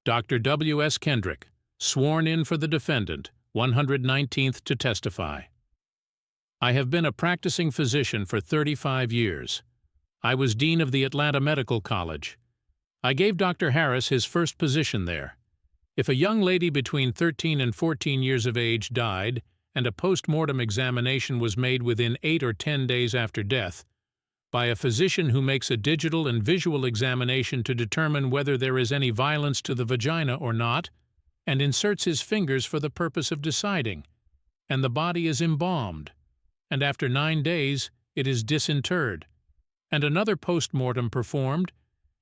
Dr. W. S. Kendrick, sworn in for the defendant, 119th to testify. I have been a practicing physician for 35 years. I was dean of the Atlanta Medical College. I gave Dr. Harris his first position there. If a young lady between 13 and 14 years of age died, and a post-mortem examination was made within 8 or 10 days after death, by a physician who makes a digital and visual examination to determine whether there is any violence to the vagina or not, and inserts his fingers for the purpose of deciding, and the body is embalmed, and after 9 days it is disinterred, and another post-mortem performed,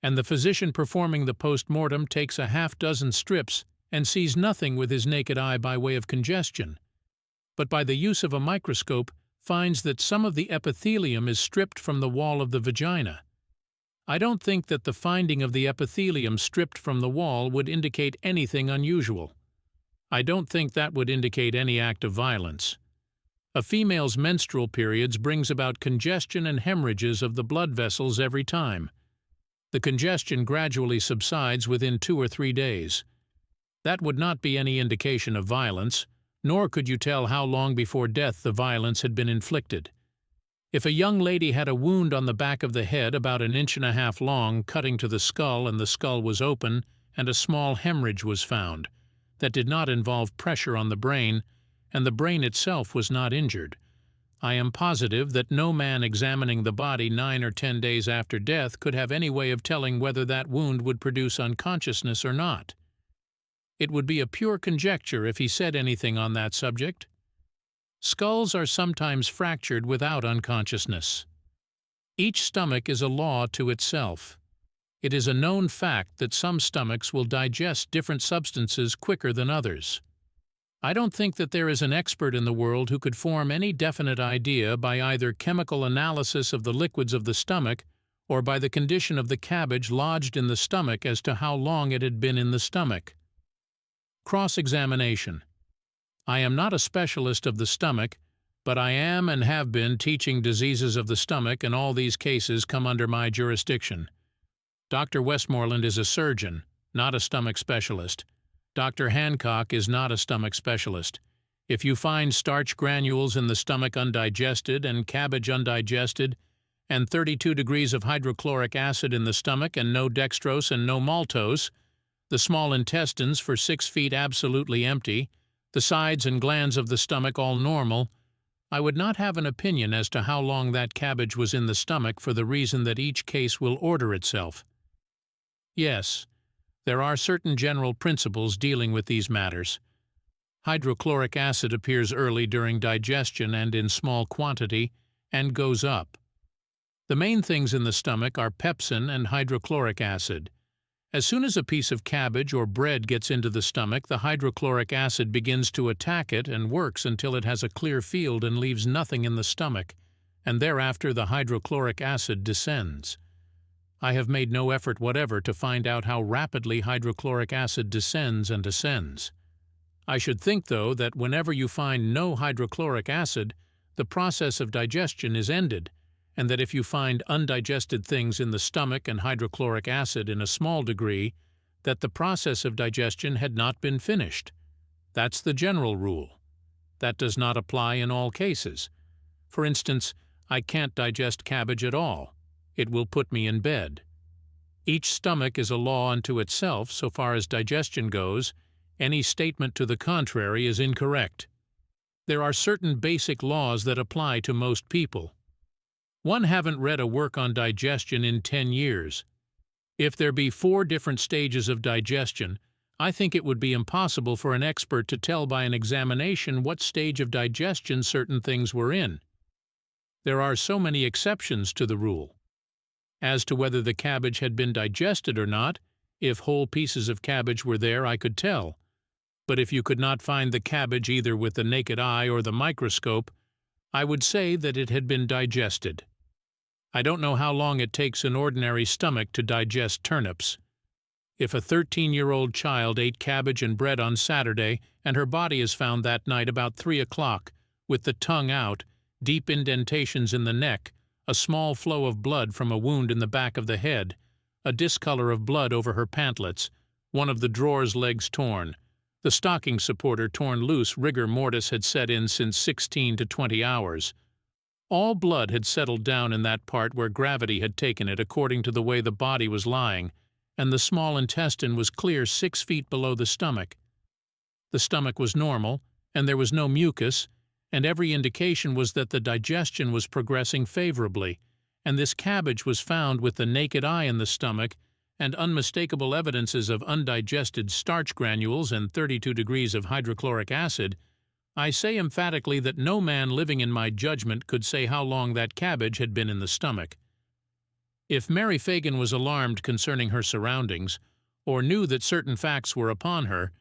and the physician performing the post-mortem takes a half-dozen strips and sees nothing with his naked eye by way of congestion, but by the use of a microscope finds that some of the epithelium is stripped from the wall of the vagina. I don't think that the finding of the epithelium stripped from the wall would indicate anything unusual. I don't think that would indicate any act of violence. A female's menstrual periods brings about congestion and hemorrhages of the blood vessels every time. The congestion gradually subsides within 2 or 3 days. That would not be any indication of violence, nor could you tell how long before death the violence had been inflicted. If a young lady had a wound on the back of the head about 1.5 inches long cutting to the skull and the skull was open and a small hemorrhage was found, that did not involve pressure on the brain, and the brain itself was not injured, I am positive that no man examining the body 9 or 10 days after death could have any way of telling whether that wound would produce unconsciousness or not. It would be a pure conjecture if he said anything on that subject. Skulls are sometimes fractured without unconsciousness. Each stomach is a law to itself. It is a known fact that some stomachs will digest different substances quicker than others. I don't think that there is an expert in the world who could form any definite idea by either chemical analysis of the liquids of the stomach or by the condition of the cabbage lodged in the stomach as to how long it had been in the stomach. Cross-examination. I am not a specialist of the stomach, but I am and have been teaching diseases of the stomach, and all these cases come under my jurisdiction. Dr. Westmoreland is a surgeon, not a stomach specialist. Dr. Hancock is not a stomach specialist. If you find starch granules in the stomach undigested and cabbage undigested, and 32 degrees of hydrochloric acid in the stomach and no dextrose and no maltose, the small intestines for 6 feet absolutely empty, the sides and glands of the stomach all normal, I would not have an opinion as to how long that cabbage was in the stomach for the reason that each case will order itself. Yes, there are certain general principles dealing with these matters. Hydrochloric acid appears early during digestion and in small quantity, and goes up. The main things in the stomach are pepsin and hydrochloric acid. As soon as a piece of cabbage or bread gets into the stomach, the hydrochloric acid begins to attack it and works until it has a clear field and leaves nothing in the stomach, and thereafter the hydrochloric acid descends. I have made no effort whatever to find out how rapidly hydrochloric acid descends and ascends. I should think, though, that whenever you find no hydrochloric acid, the process of digestion is ended, and that if you find undigested things in the stomach and hydrochloric acid in a small degree, that the process of digestion had not been finished. That's the general rule. That does not apply in all cases. For instance, I can't digest cabbage at all. It will put me in bed. Each stomach is a law unto itself so far as digestion goes. Any statement to the contrary is incorrect. There are certain basic laws that apply to most people. One haven't read a work on digestion in 10 years. If there be 4 different stages of digestion, I think it would be impossible for an expert to tell by an examination what stage of digestion certain things were in. There are so many exceptions to the rule. As to whether the cabbage had been digested or not, if whole pieces of cabbage were there, I could tell. But if you could not find the cabbage either with the naked eye or the microscope, I would say that it had been digested. I don't know how long it takes an ordinary stomach to digest turnips. If a 13-year-old child ate cabbage and bread on Saturday and her body is found that night about 3 o'clock, with the tongue out, deep indentations in the neck, a small flow of blood from a wound in the back of the head, a discolor of blood over her pantlets, one of the drawer's legs torn. The stocking supporter torn loose. Rigor mortis had set in since 16 to 20 hours. All blood had settled down in that part where gravity had taken it according to the way the body was lying, and the small intestine was clear 6 feet below the stomach. The stomach was normal, and there was no mucus, and every indication was that the digestion was progressing favorably, and this cabbage was found with the naked eye in the stomach and unmistakable evidences of undigested starch granules and 32 degrees of hydrochloric acid. I say emphatically that no man living in my judgment could say how long that cabbage had been in the stomach. If Mary Fagan was alarmed concerning her surroundings, or knew that certain facts were upon her,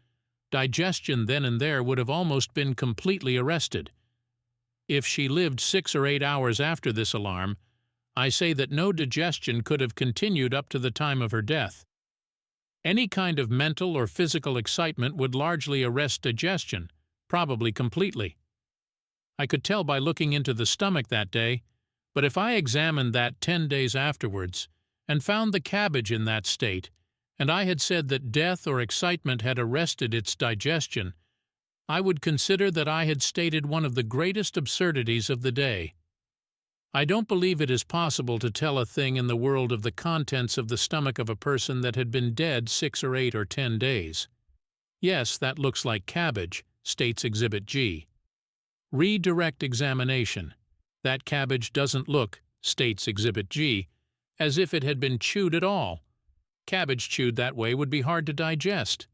digestion then and there would have almost been completely arrested. If she lived 6 or 8 hours after this alarm, I say that no digestion could have continued up to the time of her death. Any kind of mental or physical excitement would largely arrest digestion, probably completely. I could tell by looking into the stomach that day, but if I examined that 10 days afterwards and found the cabbage in that state, and I had said that death or excitement had arrested its digestion, I would consider that I had stated one of the greatest absurdities of the day. I don't believe it is possible to tell a thing in the world of the contents of the stomach of a person that had been dead 6 or 8 or 10 days. Yes, that looks like cabbage, states Exhibit G. Redirect examination. That cabbage doesn't look, states Exhibit G, as if it had been chewed at all. Cabbage chewed that way would be hard to digest.